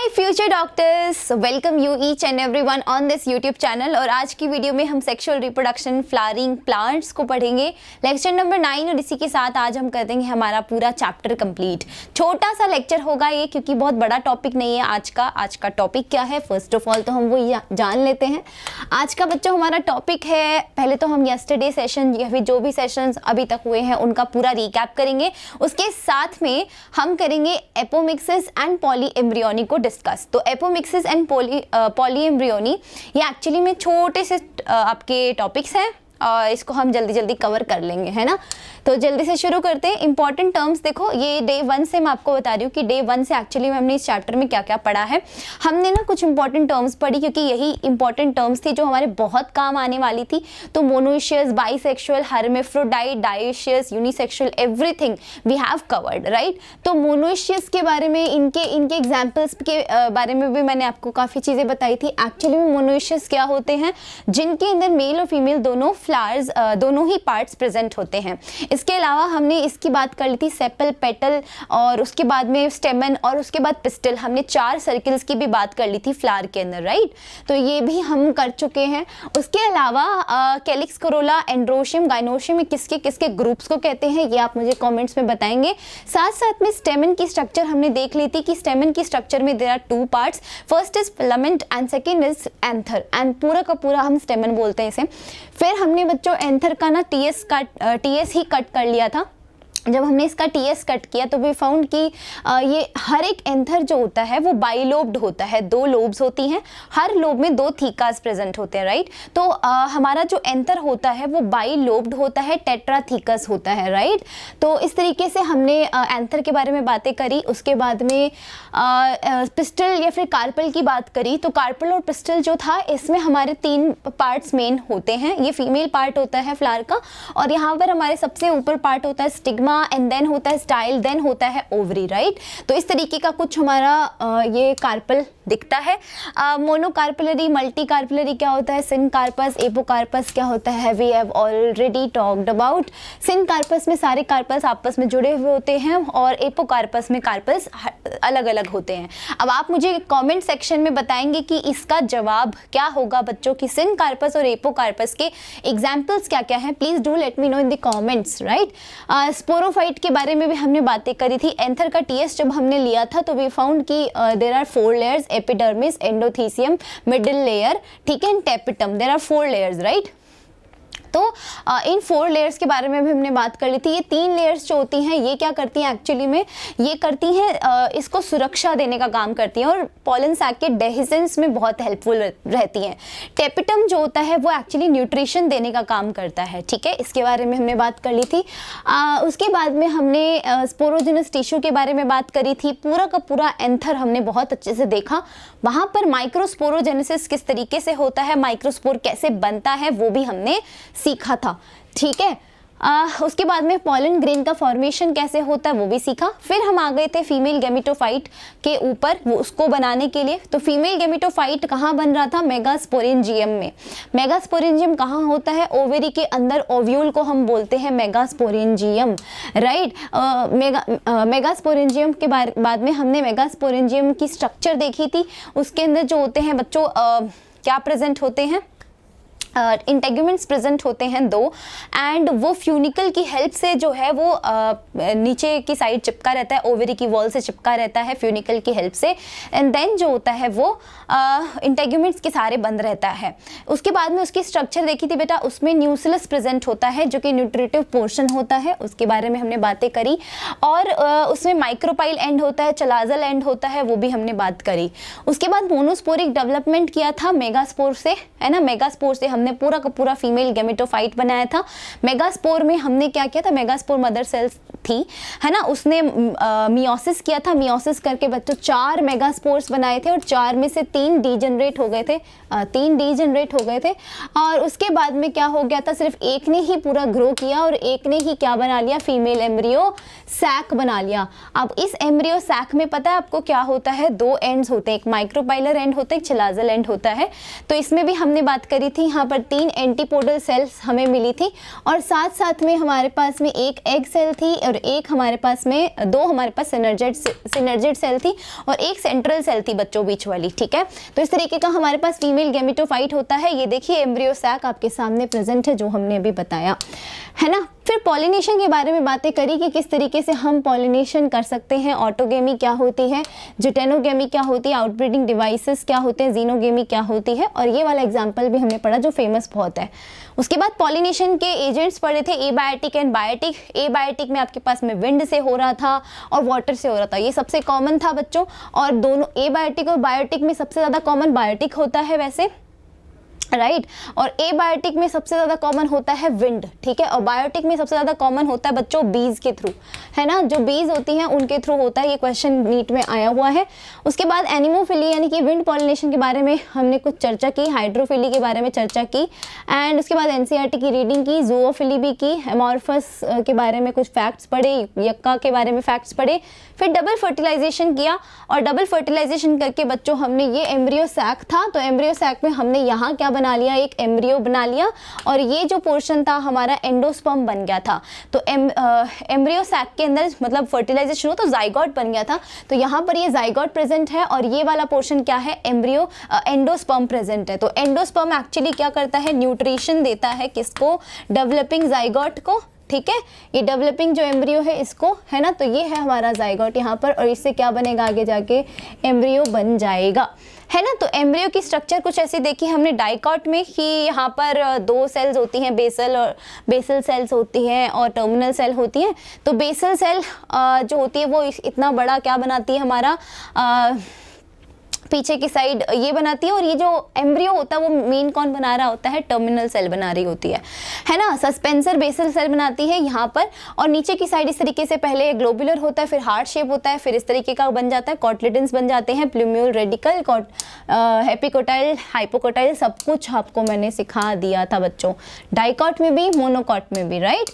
Hi future doctors, welcome you each and everyone on this YouTube channel. और आज की video में हम सेक्सुअल रिप्रोडक्शन फ्लावरिंग प्लांट्स को पढ़ेंगे, लेक्चर नंबर 9। और इसी के साथ आज हम कर देंगे हमारा पूरा चैप्टर कंप्लीट। छोटा सा लेक्चर होगा ये, क्योंकि बहुत बड़ा टॉपिक नहीं है आज का। आज का टॉपिक क्या है, फर्स्ट ऑफ ऑल तो हम वो जान लेते हैं। आज का बच्चों हमारा टॉपिक है, पहले तो हम यस्टरडे सेशन या फिर जो भी सेशंस अभी तक हुए हैं उनका पूरा रिकैप करेंगे। उसके साथ में हम करेंगे एपोमिक्सिस एंड पॉलीएम्ब्रियोनी को डिस्कस। तो एपोमिक्सिस एंड पॉलीएम्ब्रियोनी ये एक्चुअली में छोटे से आपके टॉपिक्स हैं और इसको हम जल्दी जल्दी कवर कर लेंगे, है ना। तो जल्दी से शुरू करते हैं। इंपॉर्टेंट टर्म्स देखो, ये डे 1 से मैं आपको बता रही हूँ कि डे 1 से एक्चुअली में हमने इस चैप्टर में क्या क्या पढ़ा है। हमने ना कुछ इंपॉर्टेंट टर्म्स पढ़ी, क्योंकि यही इंपॉर्टेंट टर्म्स थी जो हमारे बहुत काम आने वाली थी। तो monoecious, bisexual, hermaphrodite, dioecious, unisexual, everything we have covered, right. तो मोनोइशियस के बारे में, इनके एग्जाम्पल्स के बारे में भी मैंने आपको काफ़ी चीज़ें बताई थी। एक्चुअली में मोनोइशियस क्या होते हैं, जिनके अंदर मेल और फीमेल दोनों फ्लावर्स, दोनों ही पार्ट्स प्रेजेंट होते हैं। इसके अलावा हमने इसकी बात कर ली थी सेपल, पेटल, और उसके बाद में स्टेमन, और उसके बाद पिस्टल। हमने 4 सर्कल्स की भी बात कर ली थी फ्लावर के अंदर, राइट। तो ये भी हम कर चुके हैं। उसके अलावा कैलिक्स, कोरोला, एंड्रोशियम, गाइनोशियम, किसके किसके ग्रुप्स को कहते हैं ये आप मुझे कमेंट्स में बताएंगे। साथ साथ में स्टेमन की स्ट्रक्चर हमने देख ली थी कि स्टेमन की स्ट्रक्चर में there are 2 parts, first is filament and second is anther, and पूरा का पूरा हम स्टेमन बोलते हैं इसे। फिर हमने बच्चों एंथर का ना टीएस ही कट कर लिया था। जब हमने इसका टीएस कट किया तो वी फाउंड कि ये हर एक एंथर जो होता है वो बाइलोब्ड होता है, 2 लोब्स होती हैं, हर लोब में 2 थीकास प्रेजेंट होते हैं, राइट। तो हमारा जो एंथर होता है वो बाइलोब्ड होता है, टेट्राथीकस होता है, राइट। तो इस तरीके से हमने एंथर के बारे में बातें करी। उसके बाद में पिस्टल या फिर कार्पल की बात करी। तो कार्पल और पिस्टल जो था, इसमें हमारे 3 पार्ट्स मेन होते हैं। ये फीमेल पार्ट होता है फ्लावर का, और यहाँ पर हमारे सबसे ऊपर पार्ट होता है स्टिग्मा, एंड देन होता है स्टाइल, देन होता है ओवरी, राइट। तो इस तरीके का कुछ हमारा ये कार्पल दिखता है। मोनोकार्पलरी, मल्टी कार्पलरी क्या होता है, सिनकार्पस, एपोकार्पस क्या होता है, we have already talked about. Syncarpous में सारे कार्पस आपस में जुड़े हुए होते हैं, और एपोकार्पस में कार्पस अलग अलग होते हैं। अब आप मुझे कमेंट सेक्शन में बताएंगे कि इसका जवाब क्या होगा बच्चों, की सिनकार्पस और एपोकार्पस के एग्जाम्पल्स क्या क्या हैं। Please do let me know in the comments, right. Sporophyte के बारे में भी हमने बातें करी थी। एंथर का टीएस जब हमने लिया था तो वी फाउंड कि there are 4 layers, epidermis, endothecium, middle layer, ठीक है, and tapetum. There are 4 layers, right. तो इन 4 लेयर्स के बारे में भी हमने बात कर ली थी। ये 3 लेयर्स जो होती हैं ये क्या करती हैं एक्चुअली में, ये करती हैं इसको सुरक्षा देने का काम करती हैं, और पॉलन सैक के डेहिसेंस में बहुत हेल्पफुल रहती हैं। टेपिटम जो होता है वो एक्चुअली न्यूट्रिशन देने का काम करता है, ठीक है। इसके बारे में हमने बात कर ली थी। उसके बाद में हमने स्पोरोजिनस टिश्यू के बारे में बात करी थी। पूरा का पूरा एंथर हमने बहुत अच्छे से देखा। वहाँ पर माइक्रोस्पोरोजेनेसिस किस तरीके से होता है, माइक्रोस्पोर कैसे बनता है, वो भी हमने सीखा था, ठीक है। उसके बाद में पॉलन ग्रेन का फॉर्मेशन कैसे होता है वो भी सीखा। फिर हम आ गए थे फीमेल गेमेटोफाइट के ऊपर, वो उसको बनाने के लिए। तो फीमेल गेमेटोफाइट कहाँ बन रहा था, मेगास्पोरेंजियम में। मेगास्पोरेंजियम कहाँ होता है, ओवेरी के अंदर, ओव्यूल को हम बोलते हैं मेगास्पोरेंजियम, राइट। मेगास्पोरेंजियम के बाद में हमने मेगास्पोरेंजियम की स्ट्रक्चर देखी थी। उसके अंदर जो होते हैं बच्चों क्या प्रेजेंट होते हैं, इंटेग्यूमेंट्स प्रेजेंट होते हैं 2, एंड वो फ्यूनिकल की हेल्प से जो है वो नीचे की साइड चिपका रहता है, ओवरी की वॉल से चिपका रहता है फ्यूनिकल की हेल्प से, एंड देन जो होता है वो इंटेग्यूमेंट्स के सारे बंद रहता है। उसके बाद में उसकी स्ट्रक्चर देखी थी बेटा, उसमें न्यूसिलस प्रेजेंट होता है जो कि न्यूट्रिटिव पोर्शन होता है, उसके बारे में हमने बातें करी। और उसमें माइक्रोपाइल एंड होता है, चलाजल एंड होता है, वो भी हमने बात करी। उसके बाद मोनोस्पोरिक डेवलपमेंट किया था मेगास्पोर से, है ना। मेगास्पोर से हमने पूरा का पूरा फीमेल गेमेटोफाइट बनाया था। मेगास्पोर में हमने क्या किया था, मेगास्पोर मदर सेल्स थी, है ना, उसने मियोसिस किया था। मियोसिस करके बच्चों 4 मेगास्पोर्स बनाए थे, और 4 में से 3 डीजनरेट हो गए थे, 3 डीजनरेट हो गए थे। और उसके बाद में क्या हो गया था, सिर्फ एक ने ही पूरा ग्रो किया, और एक ने ही क्या बना लिया, फीमेल एम्ब्रियो सैक बना लिया। अब इस एम्ब्रियो सैक में पता है आपको क्या होता है, 2 एंड्स होते हैं, एक माइक्रोपाइलर एंड होता है, एक चिलाजल एंड होता है। तो इसमें भी हमने बात करी थी। यहाँ पर 3 एंटीपोडल सेल्स हमें मिली थी और साथ साथ में हमारे पास में एक एग सेल थी और एक हमारे पास में 2 हमारे पास सिनर्जिड सेल थी और एक सेंट्रल सेल थी बच्चों बीच वाली, ठीक है। तो इस तरीके का हमारे पास फीमेल गैमेटोफाइट होता है। ये देखिए एम्ब्रियो सैक आपके सामने प्रेजेंट है जो हमने अभी बताया, है ना। फिर पॉलिनेशन के बारे में बातें करी कि किस तरीके से हम पॉलिनेशन कर सकते हैं, ऑटोगेमी क्या होती है, जिटेनोगेमी क्या होती है, आउटब्रीडिंग डिवाइसेस क्या होते हैं, जीनोगेमी क्या होती है, और ये वाला एग्जांपल भी हमने पढ़ा जो फेमस बहुत है। उसके बाद पॉलिनेशन के एजेंट्स पढ़े थे, एबायोटिक एंड बायोटिक। एबायोटिक में आपके पास में विंड से हो रहा था और वाटर से हो रहा था, ये सबसे कॉमन था बच्चों। और दोनों एबायोटिक और बायोटिक में सबसे ज़्यादा कॉमन बायोटिक होता है वैसे, राइट और एबायोटिक में सबसे ज़्यादा कॉमन होता है विंड, ठीक है। और बायोटिक में सबसे ज़्यादा कॉमन होता है बच्चों बीज के थ्रू, है ना, जो बीज होती हैं उनके थ्रू होता है। ये क्वेश्चन नीट में आया हुआ है। उसके बाद एनिमोफिली यानी कि विंड पॉलिनेशन के बारे में हमने कुछ चर्चा की, हाइड्रोफिली के बारे में चर्चा की एंड उसके बाद एनसीईआरटी की रीडिंग की, जूओफिली भी की, एमॉर्फस के बारे में कुछ फैक्ट्स पढ़े, यक्का के बारे में फैक्ट्स पढ़े। फिर डबल फर्टिलाइजेशन किया और डबल फर्टिलाइजेशन करके बच्चों हमने ये एम्ब्रियो सैक था, तो एम्ब्रियो सैक में हमने यहाँ क्या बना लिया, एक एम्ब्रियो बना लिया और ये जो पोर्शन था हमारा एंडोस्पर्म बन गया था। तो एम्ब्रियो सैक के अंदर मतलब फर्टिलाइजेशन हो तो जाइगोट बन गया था, तो यहाँ पर ये जाइगोट प्रेजेंट है और ये वाला पोर्शन क्या है, एम्ब्रियो एंडोस्पर्म प्रेजेंट है। तो एंडोस्पर्म एक्चुअली क्या करता है, न्यूट्रिशन देता है किसको, डेवलपिंग जाइगोट को, ठीक है। ये डेवलपिंग जो एम्ब्रियो है इसको, है ना, तो ये है हमारा जाइगोट यहाँ पर और इससे क्या बनेगा आगे जाके, एम्ब्रियो बन जाएगा, है ना। तो एम्ब्रियो की स्ट्रक्चर कुछ ऐसी देखी हमने डाइकॉट में कि यहाँ पर 2 सेल्स होती हैं, बेसल सेल्स होती हैं और टर्मिनल सेल होती हैं। तो बेसल सेल जो होती है वो इतना बड़ा क्या बनाती है हमारा पीछे की साइड ये बनाती है और ये जो एम्ब्रियो होता है वो मेन कौन बना रहा होता है, टर्मिनल सेल बना रही होती है ना। सस्पेंसर बेसल सेल बनाती है यहाँ पर और नीचे की साइड इस तरीके से पहले ग्लोबुलर होता है, फिर हार्ट शेप होता है, फिर इस तरीके का बन जाता है, कॉटलिडन्स बन जाते हैं, प्लूम्यूल रेडिकल, हेपिकोटाइल, हाइपोकोटाइल, सब कुछ आपको मैंने सिखा दिया था बच्चों, डाइकॉट में भी मोनोकॉट में भी, राइट।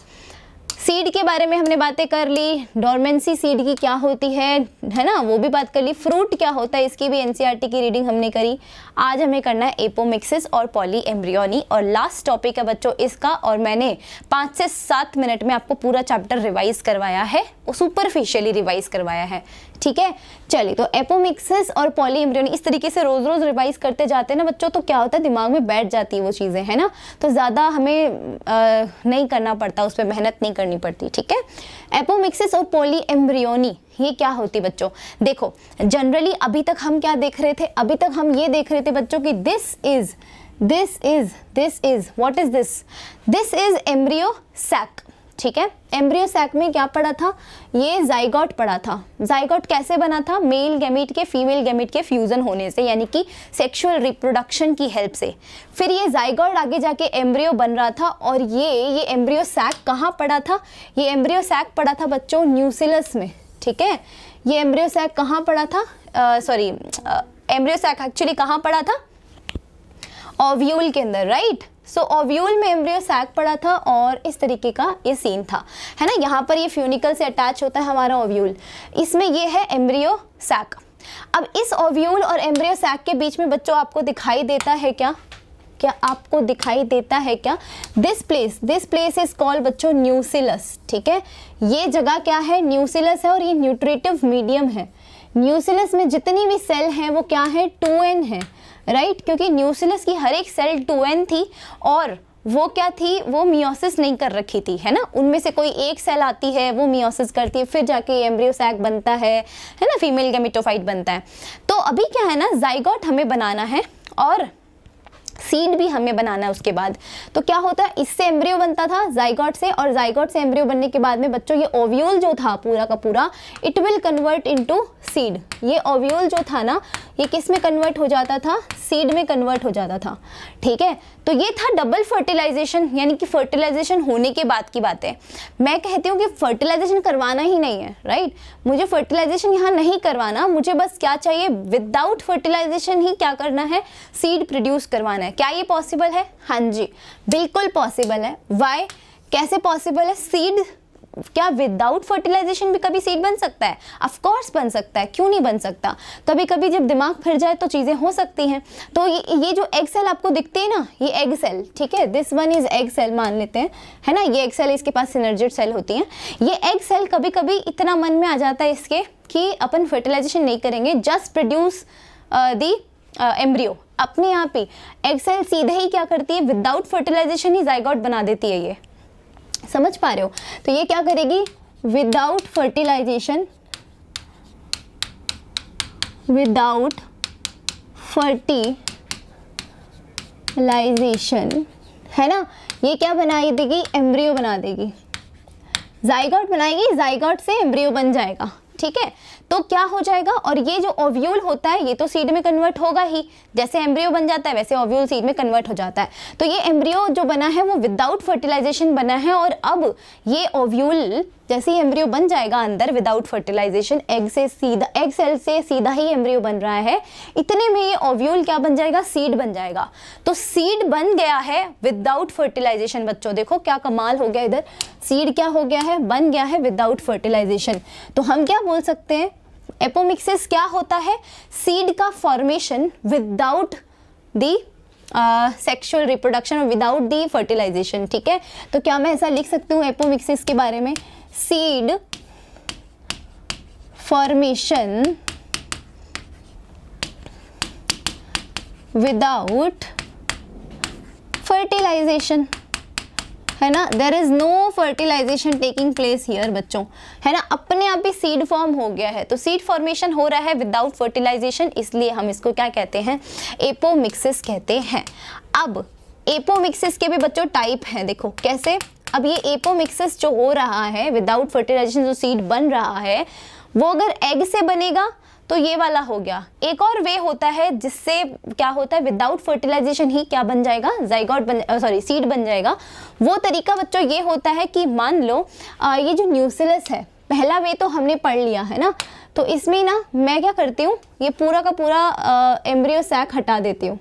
सीड के बारे में हमने बातें कर ली, डोरमेंसी सीड की क्या होती है ना, वो भी बात कर ली। फ्रूट क्या होता है इसकी भी एनसीईआरटी की रीडिंग हमने करी। आज हमें करना है एपोमिक्सिस और पॉली एम्ब्रियोनी और लास्ट टॉपिक है बच्चों इसका, और मैंने 5 से 7 मिनट में आपको पूरा चैप्टर रिवाइज करवाया है, सुपरफिशियली रिवाइज करवाया है, ठीक है। चलिए, तो एपोमिक्सिस और पॉली एम्ब्रियोनी इस तरीके से रोज रोज रिवाइज करते जाते हैं ना बच्चों, तो क्या होता है दिमाग में बैठ जाती है वो चीज़ें, है ना, तो ज़्यादा हमें नहीं करना पड़ता, उस पर मेहनत नहीं करनी पड़ती, ठीक है। एपोमिक्सिस और पॉली एम्ब्रियोनी ये क्या होती बच्चों, देखो जनरली अभी तक हम क्या देख रहे थे, अभी तक हम ये देख रहे थे बच्चों कि this is what is this is embryo sac, ठीक है। एम्ब्रियो सैक में क्या पड़ा था, ये जाइगोट पड़ा था। जाइगोट कैसे बना था, मेल गैमीट के फीमेल गैमीट के फ्यूजन होने से, यानी कि सेक्सुअल रिप्रोडक्शन की हेल्प से। फिर ये जाइगोट आगे जाके एम्ब्रियो बन रहा था और ये एम्ब्रियो सैक कहाँ पड़ा था, ये एम्ब्रियो सैक पड़ा था बच्चों न्यूसिलस में, ठीक है। ये एम्ब्रियो सैक कहाँ पड़ा था, एम्ब्रियो सैक एक्चुअली कहाँ पड़ा था, ओव्यूल के अंदर, राइट। सो ओव्यूल में एम्ब्रियो सैक पड़ा था और इस तरीके का ये सीन था, है ना। यहाँ पर ये फ्यूनिकल से अटैच होता है हमारा ओव्यूल, इसमें ये है एम्ब्रियो सैक। अब इस ओव्यूल और एम्ब्रियो सैक के बीच में बच्चों आपको दिखाई देता है क्या आपको दिखाई देता है क्या, दिस प्लेस इज कॉल्ड बच्चों न्यूसिलस, ठीक है। ये जगह क्या है, न्यूसिलस है और ये न्यूट्रिटिव मीडियम है। न्यूसिलस में जितनी भी सेल हैं वो क्या है, 2n है, राइट, क्योंकि न्यूसिलस की हर एक सेल 2n थी और वो क्या थी, वो मियोसिस नहीं कर रखी थी, है ना। उनमें से कोई एक सेल आती है वो मियोसिस करती है, फिर जाके एम्ब्रियो सैक बनता है ना, फीमेल गैमेटोफाइट बनता है। तो अभी क्या है ना, जाइगोट हमें बनाना है और सीड भी हमें बनाना है उसके बाद। तो क्या होता है, इससे एम्ब्रियो बनता था जाइगोट से, और जाइगोट से एम्ब्रियो बनने के बाद में बच्चों ये ओव्यूल जो था पूरा का पूरा, it will convert into seed. ये ओव्यूल जो था ना, ये किस में कन्वर्ट हो जाता था, सीड में कन्वर्ट हो जाता था, ठीक है। तो ये था डबल फर्टिलाइजेशन, यानी कि फर्टिलाइजेशन होने के बाद की बात है। मैं कहती हूँ कि फर्टिलाइजेशन करवाना ही नहीं है, राइट। मुझे फर्टिलाइजेशन यहाँ नहीं करवाना, मुझे बस क्या चाहिए, विदाउट फर्टिलाइजेशन ही क्या करना है, सीड प्रोड्यूस करवाना है। क्या ये पॉसिबल है, हाँ जी बिल्कुल पॉसिबल है। वाई, कैसे पॉसिबल है, सीड क्या विदाउट फर्टिलाइजेशन भी कभी सीड बन सकता है? ऑफ कोर्स बन सकता है, क्यों नहीं बन सकता। कभी कभी जब दिमाग फिर जाए तो चीज़ें हो सकती हैं। तो ये जो एग सेल आपको दिखते हैं ना, ये एग सेल, ठीक है, this one is egg cell मान लेते हैं, है ना, ये एग सेल, इसके पास सिनर्जिड सेल होती हैं। ये एग सेल कभी कभी इतना मन में आ जाता है इसके कि अपन फर्टिलाइजेशन नहीं करेंगे, जस्ट प्रोड्यूस दी एम्ब्रियो, अपने आप ही एग सेल सीधे ही क्या करती है, विदाउट फर्टिलाइजेशन ही जाइगोट बना देती है। ये समझ पा रहे हो? तो ये क्या करेगी, विदाउट फर्टिलाइजेशन, विदाउट फर्टिलाइजेशन, है ना, ये क्या बना देगी, एम्ब्रियो बना देगी, जाइगोट बनाएगी, जाइगोट से एम्ब्रियो बन जाएगा, ठीक है। तो क्या हो जाएगा, और ये जो ओव्यूल होता है ये तो सीड में कन्वर्ट होगा ही, जैसे एम्ब्रियो बन जाता है वैसे ओव्यूल सीड में कन्वर्ट हो जाता है। तो ये एम्ब्रियो जो बना है वो विदाउट फर्टिलाइजेशन बना है, और अब ये ओव्यूल जैसे ही एम्ब्रियो बन जाएगा अंदर विदाउट फर्टिलाइजेशन, एग से सीधा, एग सेल से सीधा ही एम्ब्रियो बन रहा है, इतने में ये ओव्यूल क्या बन जाएगा, सीड बन जाएगा। तो सीड बन गया है विदाउट फर्टिलाइजेशन। बच्चों देखो क्या कमाल हो गया, इधर सीड क्या हो गया है, बन गया है विदाउट फर्टिलाइजेशन। तो हम क्या बोल सकते हैं, एपोमिक्सिस क्या होता है, सीड का formation without the sexual reproduction और विदाउट दी फर्टिलाइजेशन, ठीक है। तो क्या मैं ऐसा लिख सकती हूँ एपोमिक्सिस के बारे में, सीड फॉर्मेशन विदाउट फर्टिलाइजेशन, है ना, there is no fertilisation taking place here बच्चों, है ना, अपने आप ही सीड फॉर्म हो गया है। तो सीड फॉर्मेशन हो रहा है विदाउट फर्टिलाइजेशन, इसलिए हम इसको क्या कहते हैं, एपोमिक्सिस कहते हैं। अब एपोमिक्सिस के भी बच्चों टाइप हैं, देखो कैसे। अब ये एपोमिक्सिस जो हो रहा है विदाउट फर्टिलाइजेशन, जो सीड बन रहा है वो अगर एग से बनेगा तो ये वाला हो गया। एक और वे होता है जिससे क्या होता है, विदाउट फर्टिलाइजेशन ही क्या बन जाएगा, जाइगोट सीड बन जाएगा। वो तरीका बच्चों ये होता है कि मान लो ये जो न्यूसिलस है, पहला वे तो हमने पढ़ लिया है ना, तो इसमें ना मैं क्या करती हूँ, ये पूरा का पूरा एम्ब्रियो सैक हटा देती हूँ,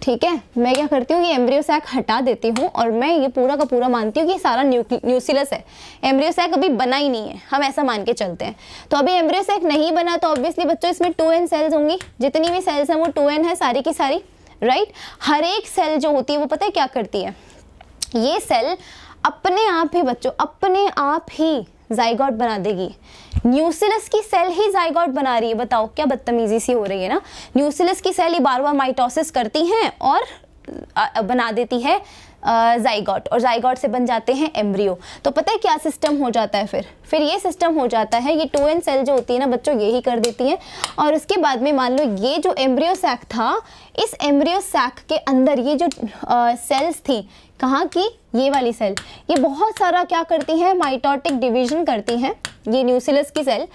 ठीक है। मैं क्या करती हूँ, ये एम्ब्रियो सैक हटा देती हूँ और मैं ये पूरा का पूरा मानती हूँ कि सारा न्यूसिलस है, एम्ब्रियो सैक अभी बना ही नहीं है, हम ऐसा मान के चलते हैं। तो अभी एम्ब्रियो सैक नहीं बना तो ऑब्वियसली बच्चों इसमें 2n सेल्स होंगी, जितनी भी सेल्स हैं वो 2n है सारी की सारी, राइट। हर एक सेल जो होती है वो पता है क्या करती है, ये सेल अपने आप ही बच्चों, अपने आप ही जाइगोट बना देगी। न्यूसिलस की सेल ही जाइगोट बना रही है, बताओ क्या बदतमीजी सी हो रही है ना। न्यूसिलस की सेल ही बार बार माइटोसिस करती हैं और बना देती है जाइगोट, और जाइगोट से बन जाते हैं एम्ब्रियो। तो पता है क्या सिस्टम हो जाता है, फिर ये सिस्टम हो जाता है, ये 2n सेल जो होती है ना बच्चों, यही कर देती हैं। और उसके बाद में मान लो ये जो एम्ब्रियो सैक था, इस एम्ब्रियो सैक के अंदर ये जो सेल्स थी, कहाँ की, ये वाली सेल, ये बहुत सारा क्या करती है, माइटोटिक डिवीजन करती हैं। ये न्यूसिलस की सेल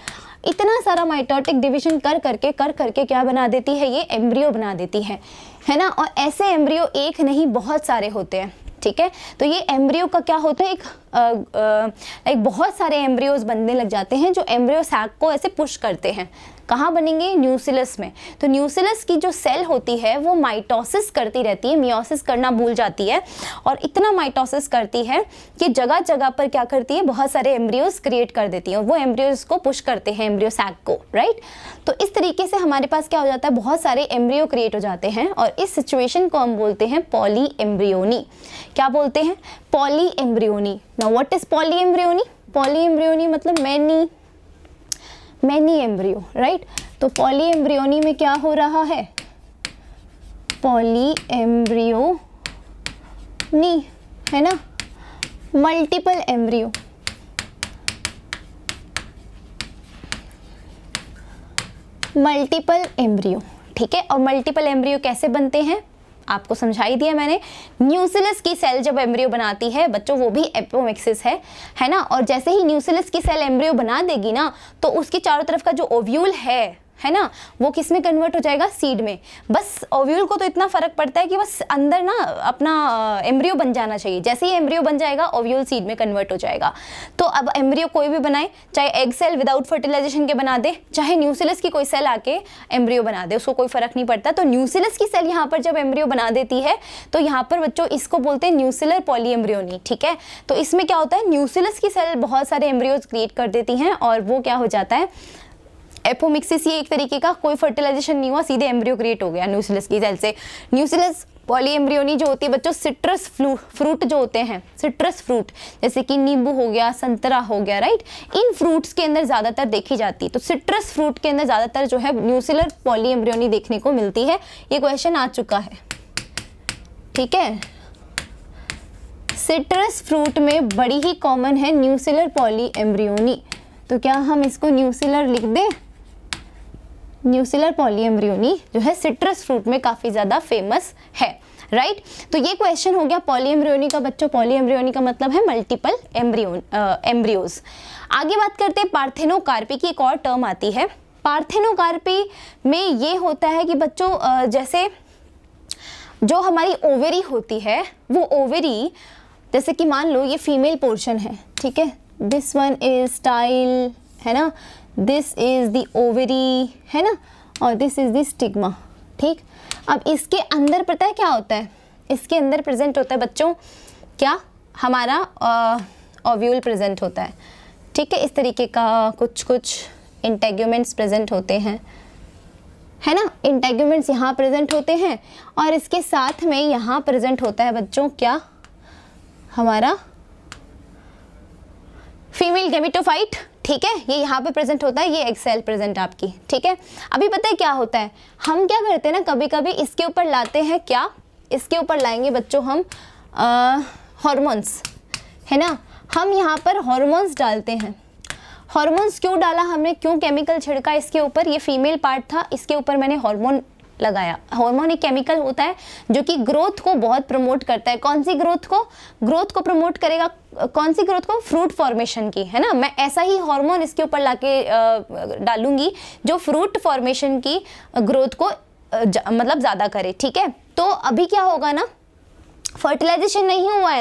इतना सारा माइटोटिक डिवीजन कर करके क्या बना देती है, ये एम्ब्रियो बना देती है ना। और ऐसे एम्ब्रियो एक नहीं बहुत सारे होते हैं, ठीक है। तो ये एम्ब्रियो का क्या होता है, एक बहुत सारे एम्ब्रियोज बनने लग जाते हैं जो एम्ब्रियो सैक को ऐसे पुश करते हैं। कहाँ बनेंगे, न्यूसिलस में। तो न्यूसिलस की जो सेल होती है वो माइटोसिस करती रहती है, मियोसिस करना भूल जाती है, और इतना माइटोसिस करती है कि जगह जगह पर क्या करती है, बहुत सारे एम्ब्रियोज क्रिएट कर देती है, और वो एम्ब्रियोज को पुश करते हैं एम्ब्रियो सैक को, राइट। तो इस तरीके से हमारे पास क्या हो जाता है, बहुत सारे एम्ब्रियो क्रिएट हो जाते हैं, और इस सिचुएशन को हम बोलते हैं पॉली एम्ब्रियोनी। क्या बोलते हैं, poly embryony. Now what is poly embryony, poly embryony मतलब मैनी एम्ब्रियो, राइट। तो पॉली एम्ब्रियोनी में क्या हो रहा है, पॉली एम्ब्रियोनी, है ना, मल्टीपल एम्ब्रियो, मल्टीपल एम्ब्रियो, ठीक है। और मल्टीपल एम्ब्रियो कैसे बनते हैं, आपको समझा ही दिया मैंने। न्यूसिलस की सेल जब एम्ब्रियो बनाती है बच्चों, वो भी एपोमिक्सिस है ना। और जैसे ही न्यूसिलस की सेल एम्ब्रियो बना देगी ना, तो उसके चारों तरफ का जो ओव्यूल है है ना, वो किस में कन्वर्ट हो जाएगा, सीड में। बस ओव्यूल को तो इतना फर्क पड़ता है कि बस अंदर ना अपना एम्ब्रियो बन जाना चाहिए, जैसे ही एम्ब्रियो बन जाएगा ओव्यूल सीड में कन्वर्ट हो जाएगा। तो अब एम्ब्रियो कोई भी बनाए, चाहे एग सेल विदाउट फर्टिलाइजेशन के बना दे, चाहे न्यूसिलस की कोई सेल आके एम्ब्रियो बना दे, उसको कोई फर्क नहीं पड़ता। तो न्यूसिलस की सेल यहाँ पर जब एम्ब्रियो बना देती है तो यहाँ पर बच्चों इसको बोलते हैं न्यूसिलर पॉलीएम्ब्रियोनी, ठीक है। तो इसमें क्या होता है, न्यूसिलस की सेल बहुत सारे एम्ब्रियोज क्रिएट कर देती हैं और वो क्या हो जाता है, एपोमिक्सिस। ये एक तरीके का कोई फर्टिलाइजेशन नहीं हुआ, सीधे एम्ब्रियो क्रिएट हो गया न्यूसिलस की सेल से। न्यूसिलस पॉलीएम्ब्रियोनी जो होती है बच्चों, सिट्रस फ्रूट जो होते हैं, सिट्रस फ्रूट जैसे कि नींबू हो गया, संतरा हो गया, राइट, इन फ्रूट्स के अंदर ज़्यादातर देखी जाती है। तो सिट्रस फ्रूट के अंदर ज़्यादातर जो है न्यूसिलर पॉलीएम्ब्रियोनी देखने को मिलती है। ये क्वेश्चन आ चुका है, ठीक है। सिट्रस फ्रूट में बड़ी ही कॉमन है न्यूसिलर पॉलीएम्ब्रियोनी, तो क्या हम इसको न्यूसिलर लिख दें। न्यूसिलर पॉलीएम्ब्रियोनी जो है सिट्रस फ्रूट में काफ़ी ज़्यादा फेमस है, राइट। तो ये क्वेश्चन हो गया पॉलीएम्ब्रियोनी का बच्चों। पॉलीएम्ब्रियोनी का मतलब है मल्टीपल एम्ब्रियोज। आगे बात करते हैं पार्थेनोकार्पी की। एक और टर्म आती है पार्थेनोकार्पी में, ये होता है कि बच्चों जैसे जो हमारी ओवेरी होती है, वो ओवेरी जैसे कि मान लो ये फीमेल पोर्शन है, ठीक है, दिस वन इज स्टाइल, है ना, दिस इज द ओवेरी, है ना, और दिस इज द स्टिग्मा, ठीक। अब इसके अंदर पता है क्या होता है, इसके अंदर प्रेजेंट होता है बच्चों क्या, हमारा ओव्यूल प्रेजेंट होता है, ठीक है। इस तरीके का कुछ इंटेग्यूमेंट्स प्रेजेंट होते हैं, है ना, इंटेग्यूमेंट्स यहाँ प्रेजेंट होते हैं और इसके साथ में यहाँ प्रेजेंट होता है बच्चों क्या, हमारा फीमेल गैमेटोफाइट, ठीक है, ये यहाँ पे प्रेजेंट होता है, ये एग सेल प्रेजेंट आपकी, ठीक है। अभी पता है क्या होता है, हम क्या करते हैं ना, कभी कभी इसके ऊपर लाते हैं क्या, इसके ऊपर लाएंगे बच्चों हम हॉर्मोन्स, है ना, हम यहाँ पर हॉर्मोन्स डालते हैं। हॉर्मोन्स क्यों डाला हमने, क्यों केमिकल छिड़का इसके ऊपर, ये फीमेल पार्ट था, इसके ऊपर मैंने हॉर्मोन लगाया। हार्मोन एक केमिकल होता है जो कि ग्रोथ को बहुत प्रमोट करता है। कौन सी ग्रोथ को, ग्रोथ को प्रमोट करेगा, कौन सी ग्रोथ को, फ्रूट फॉर्मेशन की, है ना। मैं ऐसा ही हार्मोन इसके ऊपर लाके डालूंगी जो फ्रूट फॉर्मेशन की ग्रोथ को मतलब ज़्यादा करे, ठीक है। तो अभी क्या होगा ना, फर्टिलाइजेशन नहीं हुआ है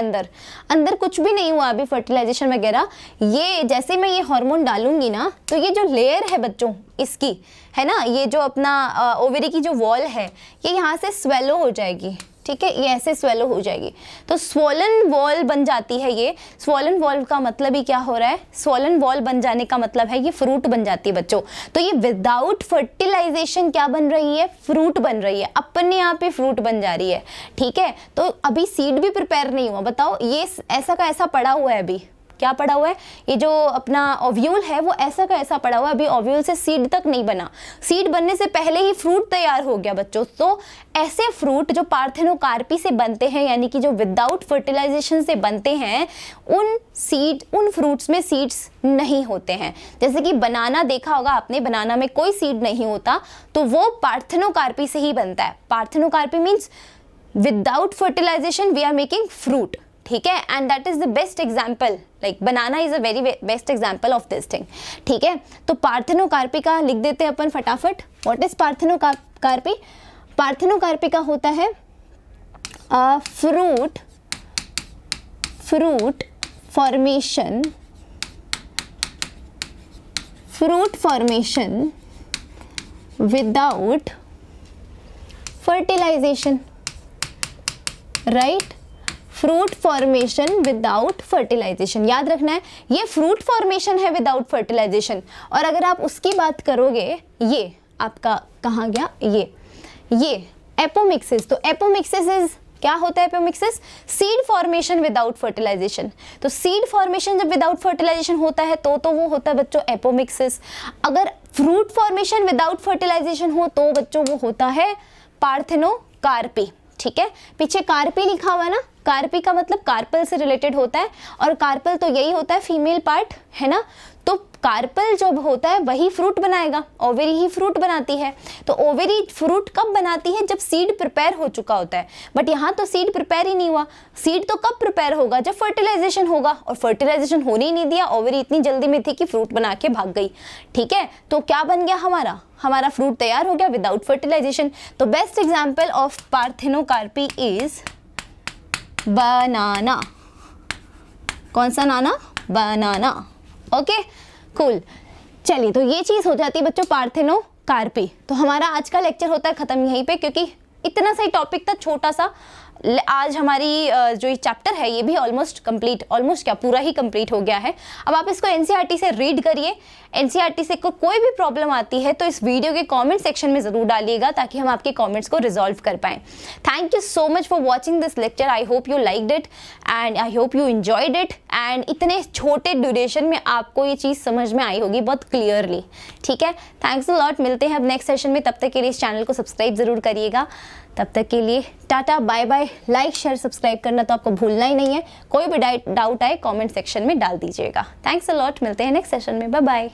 अंदर कुछ भी नहीं हुआ अभी फर्टिलाइजेशन वगैरह। ये जैसे मैं ये हार्मोन डालूंगी ना, तो ये जो लेयर है बच्चों इसकी, है ना, ये जो अपना ओवेरी की जो वॉल है, ये यहाँ से स्वेलो हो जाएगी, ठीक है, ये ऐसे स्वेलो हो जाएगी। तो स्वोलन वॉल बन जाती है। ये स्वोलन वॉल का मतलब ही क्या हो रहा है, स्वोलन वॉल बन जाने का मतलब है ये फ्रूट बन जाती है बच्चों। तो ये विदाउट फर्टिलाइजेशन क्या बन रही है, फ्रूट बन रही है, अपने आप ही फ्रूट बन जा रही है, ठीक है। तो अभी सीड भी प्रिपेयर नहीं हुआ, बताओ, ये ऐसा का ऐसा पड़ा हुआ है। अभी क्या पड़ा हुआ है, ये जो अपना ओव्यूल है वो ऐसा का ऐसा पड़ा हुआ है, अभी ओव्यूल से सीड तक नहीं बना। सीड बनने से पहले ही फ्रूट तैयार हो गया बच्चों। तो ऐसे फ्रूट जो पार्थेनोकार्पी से बनते हैं, यानी कि जो विदाउट फर्टिलाइजेशन से बनते हैं, उन फ्रूट्स में सीड्स नहीं होते हैं। जैसे कि बनाना देखा होगा आपने, बनाना में कोई सीड नहीं होता, तो वो पार्थेनोकार्पी से ही बनता है। Parthenocarpy means without fertilisation we are making fruit, ठीक है, and that is the best example, like banana is a very best example of this thing, ठीक है। तो पार्थेनोकार्पी का लिख देते हैं अपन फटाफट। व्हाट इज पार्थेनोकार्पी, पार्थेनोकार्पी का होता है fruit formation without fertilisation, right, fruit formation without fertilisation, याद रखना है ये फ्रूट फॉर्मेशन है विदाउट फर्टिलाइजेशन। और अगर आप उसकी बात करोगे, ये आपका कहाँ गया, ये एपोमिक्सिस, तो एपोमिक्सिस इज क्या होता है, apomixis seed formation without fertilisation. तो सीड फॉर्मेशन जब विदाउट फर्टिलाइजेशन होता है तो वो होता है बच्चों एपोमिक्सिस। अगर फ्रूट फॉर्मेशन विदाउट फर्टिलाइजेशन हो तो बच्चों वो होता है पार्थेनोकार्पी, ठीक है। पीछे कार्पी लिखा हुआ है ना, कार्पी का मतलब कार्पल से रिलेटेड होता है, और कार्पल तो यही होता है फीमेल पार्ट, है ना। तो कार्पल जब होता है वही फ्रूट बनाएगा, ओवेरी ही फ्रूट बनाती है। तो ओवेरी फ्रूट कब बनाती है? जब सीड प्रिपेयर हो चुका होता है। बट यहाँ तो सीड प्रिपेयर ही नहीं हुआ। सीड तो कब प्रिपेयर होगा? जब फर्टिलाइजेशन होगा, और फर्टिलाइजेशन होने ही नहीं दिया। ओवेरी इतनी जल्दी में थी कि फ्रूट बना के भाग गई। ठीक है, तो क्या बन गया हमारा फ्रूट तैयार हो गया विदाउट फर्टिलाइजेशन। तो best example of parthenocarpy is banana. कौन सा नाना? बनाना। Okay, cool. चलिए, तो ये चीज़ हो जाती है बच्चों पार्थेनोकार्पी। तो हमारा आज का लेक्चर होता है ख़त्म यहीं पे, क्योंकि इतना सा ही टॉपिक था, छोटा सा। आज हमारी जो ये चैप्टर है ये भी ऑलमोस्ट क्या पूरा ही कंप्लीट हो गया है। अब आप इसको एनसीईआरटी से रीड करिए। एनसीईआरटी से कोई भी प्रॉब्लम आती है तो इस वीडियो के कमेंट सेक्शन में ज़रूर डालिएगा, ताकि हम आपके कमेंट्स को रिजॉल्व कर पाएँ। Thank you so much for watching this lecture. I hope you liked it and I hope you enjoyed it. And इतने छोटे ड्यूरेशन में आपको ये चीज़ समझ में आई होगी बहुत क्लियरली। ठीक है, थैंक्स अ लॉट। मिलते हैं अब नेक्स्ट सेशन में। तब तक के लिए इस चैनल को सब्सक्राइब ज़रूर करिएगा। तब तक के लिए ta-ta, bye bye. Like share subscribe करना तो आपको भूलना ही नहीं है। कोई भी डाउट आए कमेंट सेक्शन में डाल दीजिएगा। Thanks a lot. मिलते हैं नेक्स्ट सेशन में। Bye bye.